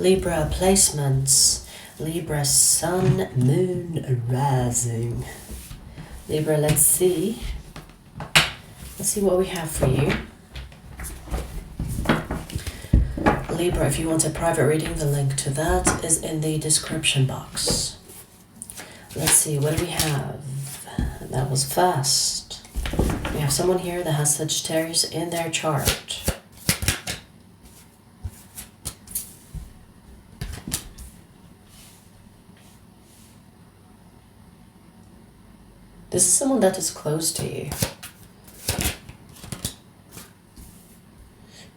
Libra placements. Libra sun, moon, rising. Libra, let's see. Let's see what we have for you. Libra, if you want a private reading, the link to that is in the description box. Let's see, what do we have? That was fast. We have someone here that has Sagittarius in their chart. This is someone that is close to you.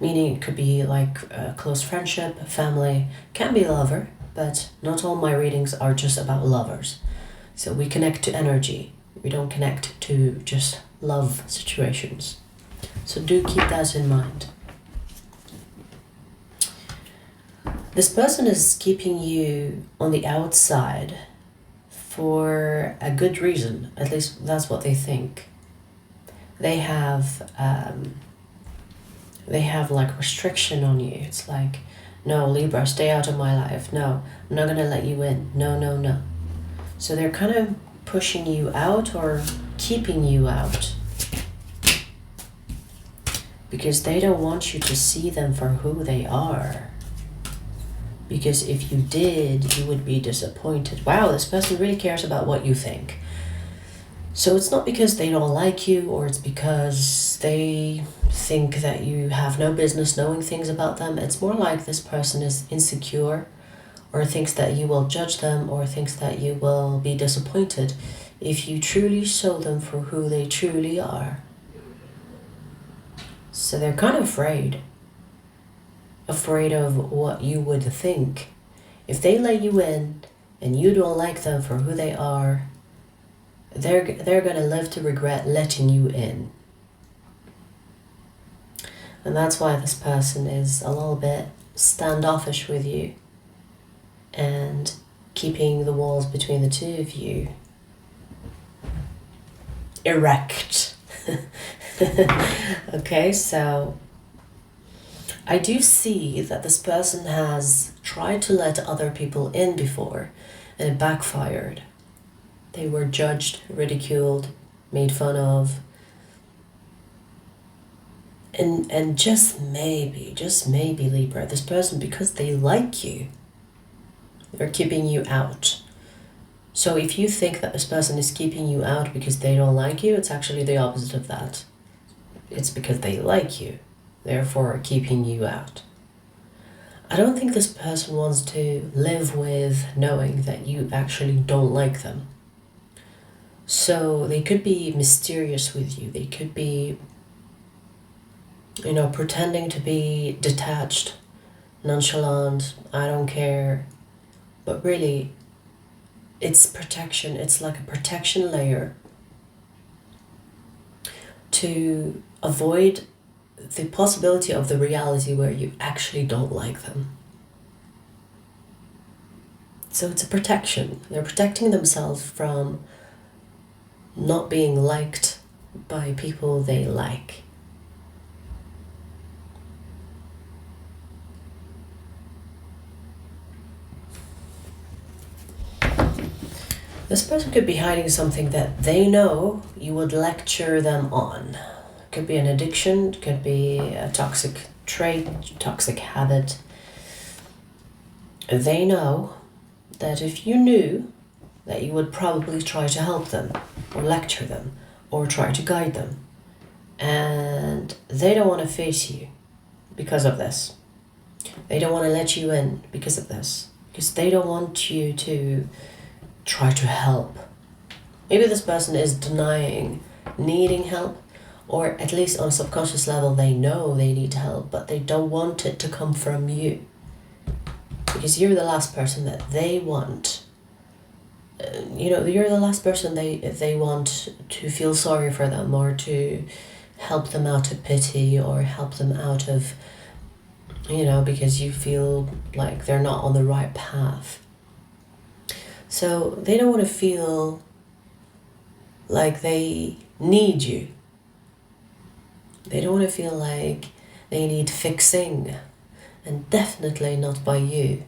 Meaning it could be like a close friendship, family, can be lover, but not all my readings are just about lovers. So we connect to energy. We don't connect to just love situations. So do keep that in mind. This person is keeping you on the outside for a good reason. At least that's what they think. They have like restriction on you. It's like, no, Libra, stay out of my life. No, I'm not gonna let you in. No, no, no. So they're kind of pushing you out or keeping you out because they don't want you to see them for who they are. Because if you did, you would be disappointed. Wow, this person really cares about what you think. So it's not because they don't like you or it's because they think that you have no business knowing things about them. It's more like this person is insecure or thinks that you will judge them or thinks that you will be disappointed if you truly show them for who they truly are. So they're kind of afraid of what you would think. If they let you in and you don't like them for who they are, they're gonna live to regret letting you in. And that's why this person is a little bit standoffish with you and keeping the walls between the two of you erect. Okay, so I do see that this person has tried to let other people in before and it backfired. They were judged, ridiculed, made fun of. And just maybe, Libra, this person, because they like you, they're keeping you out. So if you think that this person is keeping you out because they don't like you, it's actually the opposite of that. It's because they like you, therefore keeping you out. I don't think this person wants to live with knowing that you actually don't like them. So they could be mysterious with you. They could be, pretending to be detached, nonchalant, I don't care. But really, it's protection. It's like a protection layer to avoid the possibility of the reality where you actually don't like them. So it's a protection. They're protecting themselves from not being liked by people they like. This person could be hiding something that they know you would lecture them on. It could be an addiction, it could be a toxic trait, toxic habit. They know that if you knew that you would probably try to help them or lecture them or try to guide them. And they don't want to face you because of this. They don't want to let you in because of this. Because they don't want you to try to help. Maybe this person is denying needing help, or at least on a subconscious level they know they need help, but they don't want it to come from you. Because you're the last person that they want. You're the last person they want to feel sorry for them or to help them out of pity or help them out of, because you feel like they're not on the right path. So they don't want to feel like they need you. They don't want to feel like they need fixing, and definitely not by you.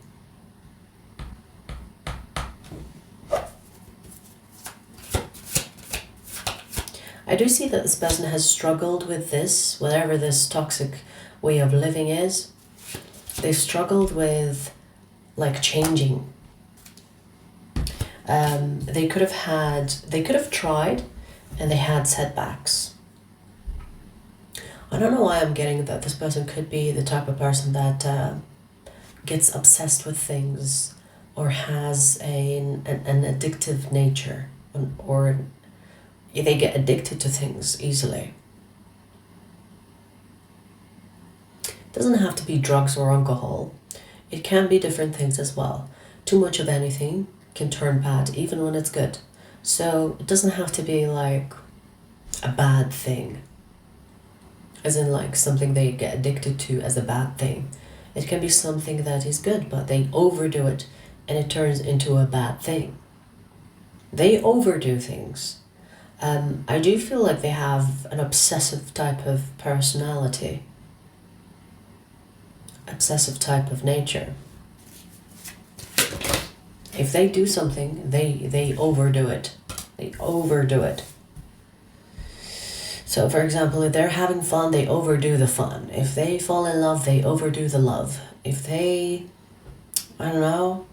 I do see that this person has struggled with this, whatever this toxic way of living is. They've struggled with like changing. They could have tried, and they had setbacks. I don't know why I'm getting that this person could be the type of person that gets obsessed with things, or has an addictive nature, or they get addicted to things easily. It doesn't have to be drugs or alcohol. It can be different things as well. Too much of anything can turn bad, even when it's good. So it doesn't have to be like a bad thing, as in like something they get addicted to as a bad thing. It can be something that is good, but they overdo it and it turns into a bad thing. They overdo things. I do feel like they have an obsessive type of personality, obsessive type of nature. If they do something, they overdo it. They overdo it. So for example, if they're having fun, they overdo the fun. If they fall in love, they overdo the love. If they, I don't know,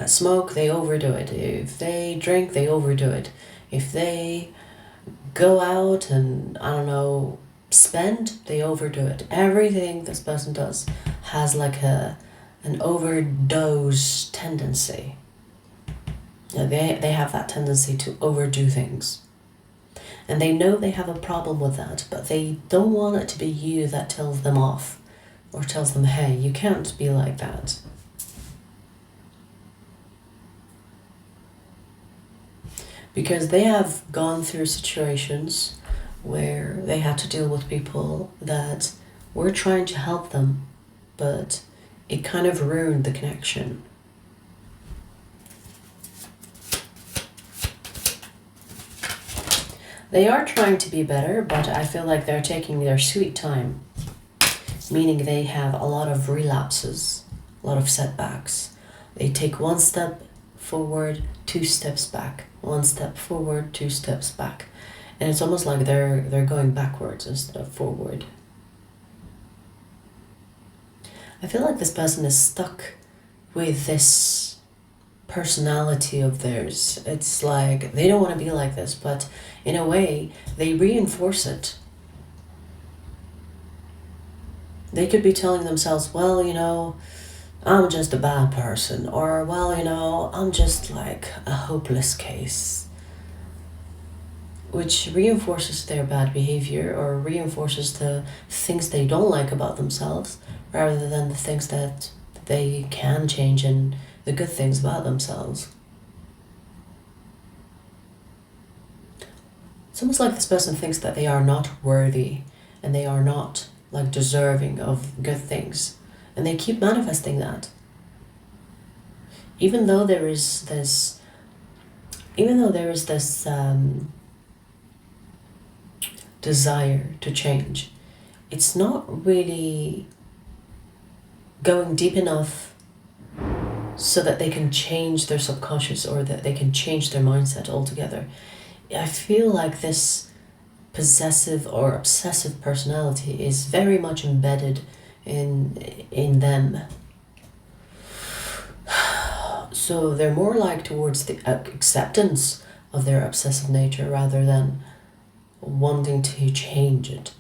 smoke, they overdo it. If they drink, they overdo it. If they go out and, I don't know, spend, they overdo it. Everything this person does has like an overdose tendency. Yeah, they have that tendency to overdo things. And they know they have a problem with that, but they don't want it to be you that tells them off, or tells them, hey, you can't be like that. Because they have gone through situations where they had to deal with people that were trying to help them, but it kind of ruined the connection. They are trying to be better, but I feel like they're taking their sweet time, meaning they have a lot of relapses, a lot of setbacks. They take one step forward, 2 steps back, 1 step forward, 2 steps back. And it's almost like they're going backwards instead of forward. I feel like this person is stuck with this personality of theirs. It's like they don't want to be like this, but in a way they reinforce it. They could be telling themselves, well, you know, I'm just a bad person, or well, you know, I'm just like a hopeless case, which reinforces their bad behavior or reinforces the things they don't like about themselves rather than the things that they can change and the good things about themselves. It's almost like this person thinks that they are not worthy and they are not like deserving of good things, and they keep manifesting that. Even though there is this desire to change, it's not really going deep enough so that they can change their subconscious, or that they can change their mindset altogether. I feel like this possessive or obsessive personality is very much embedded in them. So they're more like towards the acceptance of their obsessive nature rather than wanting to change it.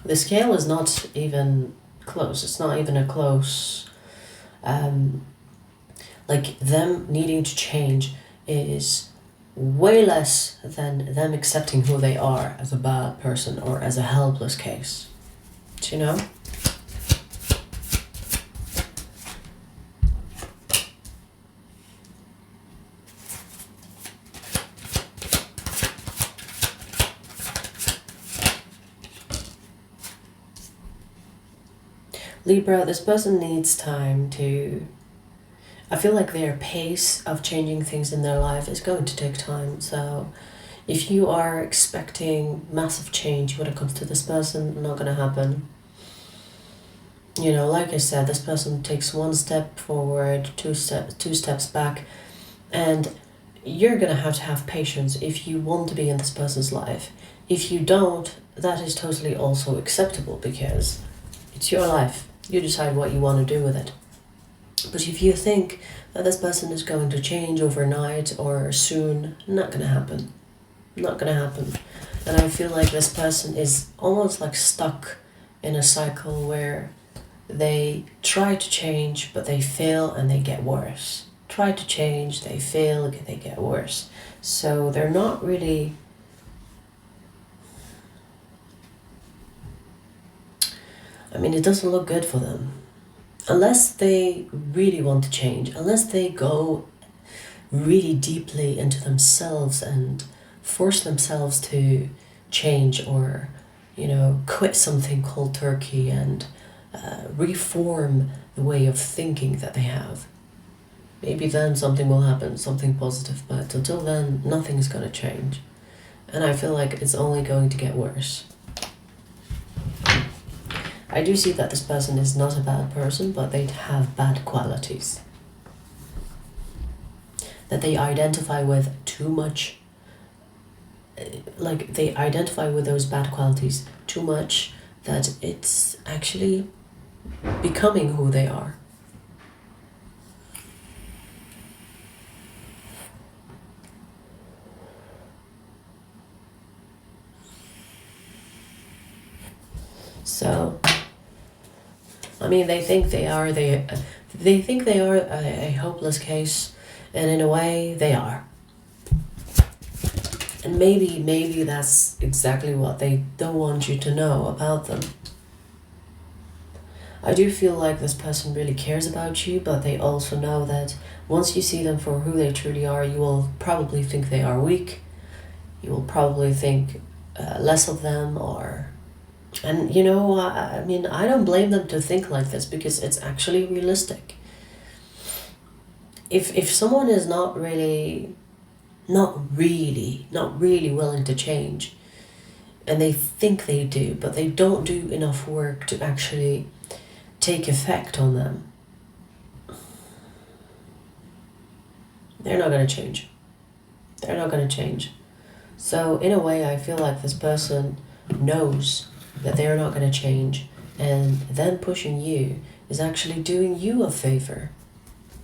The scale is not even close. It's not even a close... like them needing to change is way less than them accepting who they are as a bad person or as a helpless case. Do you know? Libra, this person needs time to... I feel like their pace of changing things in their life is going to take time. So if you are expecting massive change when it comes to this person, not going to happen. You You know, like I said, this person takes one step forward, two steps back, and you're gonna have to have patience if you want to be in this person's life. If you don't, that is totally also acceptable because it's your life. You decide what you want to do with it. But if you think that this person is going to change overnight or soon, not gonna happen. Not gonna happen. And I feel like this person is almost like stuck in a cycle where they try to change, but they fail and they get worse. Try to change, they fail, they get worse. So they're not really... I mean, it doesn't look good for them. Unless they really want to change, unless they go really deeply into themselves and force themselves to change or, you know, quit something cold turkey and reform the way of thinking that they have. Maybe then something will happen, something positive, but until then, nothing is going to change. And I feel like it's only going to get worse. I do see that this person is not a bad person, but they have bad qualities. That they identify with too much. Like, they identify with those bad qualities too much that it's actually becoming who they are. So, I mean, they think they are a hopeless case, and in a way, they are. And maybe that's exactly what they don't want you to know about them. I do feel like this person really cares about you, but they also know that once you see them for who they truly are, you will probably think they are weak. You will probably think less of them, or... And, you know, I mean, I don't blame them to think like this because it's actually realistic. If someone is not really willing to change, and they think they do, but they don't do enough work to actually take effect on them, they're not going to change. They're not going to change. So in a way, I feel like this person knows that they're not going to change, and then pushing you is actually doing you a favor,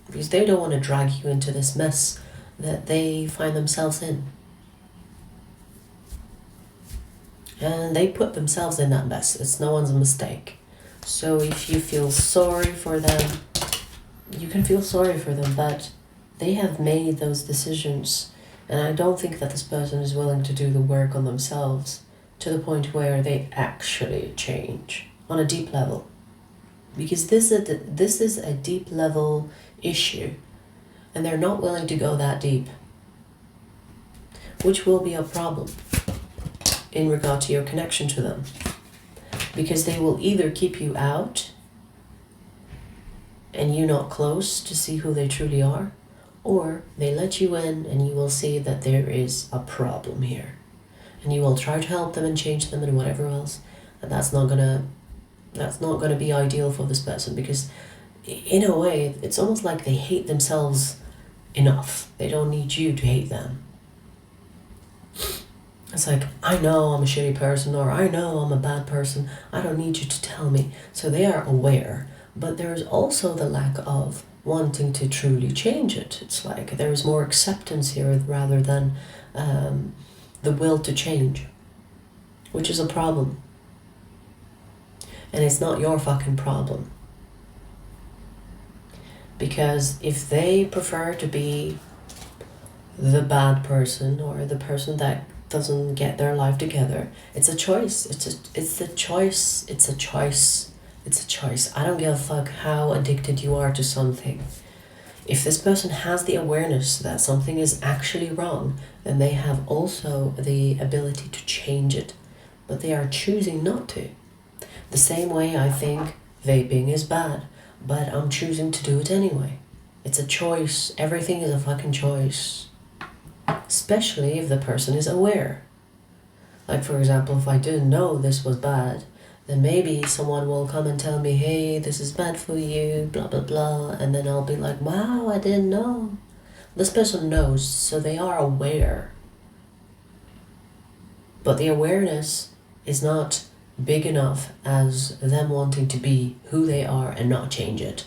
because they don't want to drag you into this mess that they find themselves in. And they put themselves in that mess. It's no one's mistake. So if you feel sorry for them, you can feel sorry for them, but they have made those decisions, and I don't think that this person is willing to do the work on themselves to the point where they actually change on a deep level. Because this is a deep level issue, and they're not willing to go that deep, which will be a problem in regard to your connection to them. Because they will either keep you out and you not close to see who they truly are, or they let you in and you will see that there is a problem here. And you will try to help them and change them and whatever else. And that's not gonna be ideal for this person, because in a way, it's almost like they hate themselves enough. They don't need you to hate them. It's like, I know I'm a shitty person, or I know I'm a bad person. I don't need you to tell me. So they are aware, but there's also the lack of wanting to truly change it. It's like there's more acceptance here rather than the will to change, which is a problem. And it's not your fucking problem. Because if they prefer to be the bad person or the person that doesn't get their life together, it's a choice. It's a choice. I don't give a fuck how addicted you are to something. If this person has the awareness that something is actually wrong, then they have also the ability to change it. But they are choosing not to. The same way I think vaping is bad, but I'm choosing to do it anyway. It's a choice. Everything is a fucking choice. Especially if the person is aware. Like, for example, if I didn't know this was bad, then maybe someone will come and tell me, hey, this is bad for you, blah, blah, blah. And then I'll be like, wow, I didn't know. This person knows, so they are aware. But the awareness is not big enough as them wanting to be who they are and not change it.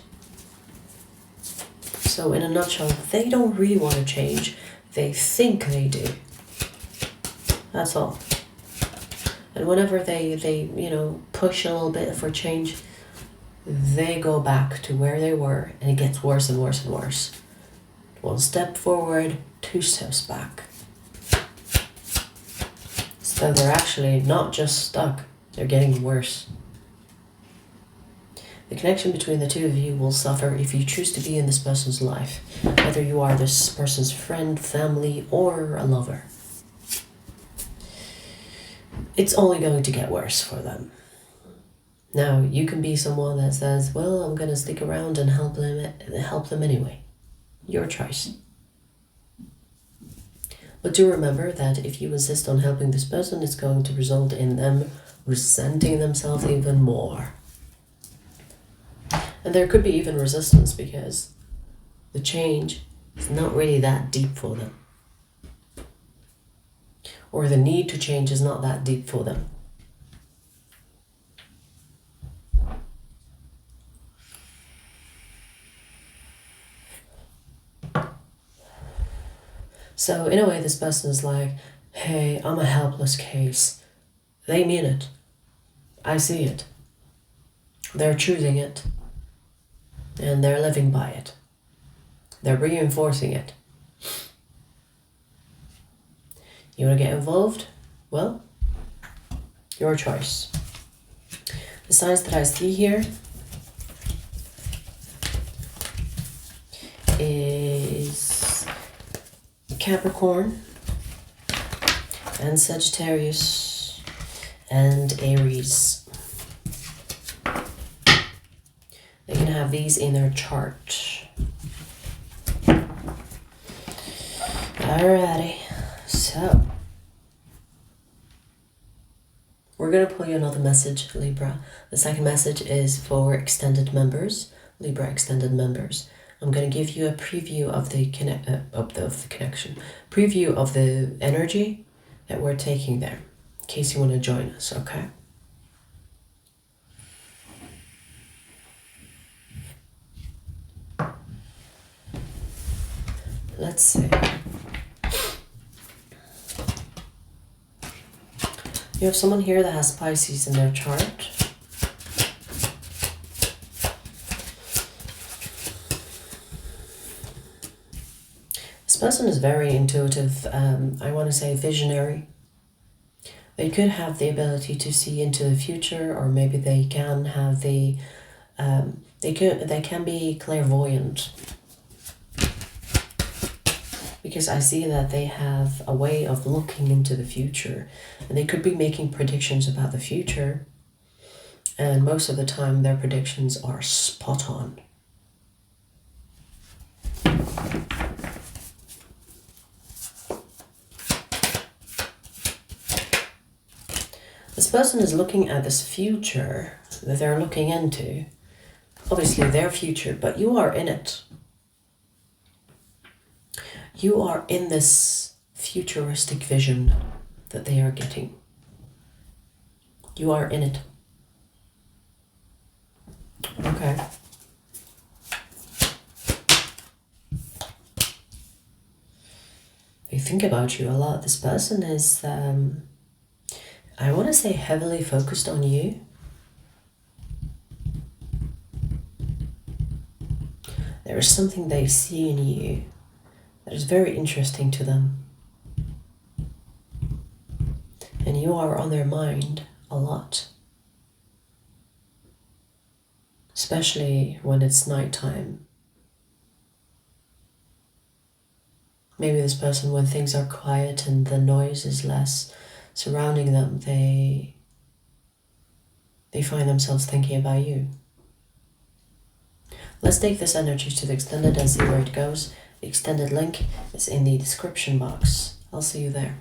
So in a nutshell, they don't really want to change. They think they do. That's all. And whenever they push a little bit for change, they go back to where they were, and it gets worse and worse and worse. One step forward, two steps back. So they're actually not just stuck, they're getting worse. The connection between the two of you will suffer if you choose to be in this person's life, whether you are this person's friend, family, or a lover. It's only going to get worse for them. Now, you can be someone that says, well, I'm going to stick around and help them anyway. Your choice. But do remember that if you insist on helping this person, it's going to result in them resenting themselves even more. And there could be even resistance because the change is not really that deep for them. Or the need to change is not that deep for them. So in a way, this person is like, hey, I'm a helpless case. They mean it. I see it. They're choosing it. And they're living by it. They're reinforcing it. You want to get involved? Well, your choice. The signs that I see here is Capricorn and Sagittarius and Aries. They can have these in their chart. Alrighty, so we're going to pull you another message, Libra. The second message is for extended members, Libra extended members. I'm going to give you a preview of the connection, preview of the energy that we're taking there, in case you want to join us, okay? Let's see. You have someone here that has Pisces in their chart. This person is very intuitive, I want to say visionary. They could have the ability to see into the future, or maybe they can have the, they can be clairvoyant. Because I see that they have a way of looking into the future, and they could be making predictions about the future, and most of the time their predictions are spot on. This person is looking at this future that they're looking into, obviously their future, but you are in it. You are in this futuristic vision that they are getting. You are in it. Okay. They think about you a lot. This person is, I want to say, heavily focused on you. There is something they see in you that is very interesting to them. And you are on their mind a lot. Especially when it's nighttime. Maybe this person, when things are quiet and the noise is less surrounding them, they find themselves thinking about you. Let's take this energy to the extended and see where it goes. The extended link is in the description box. I'll see you there.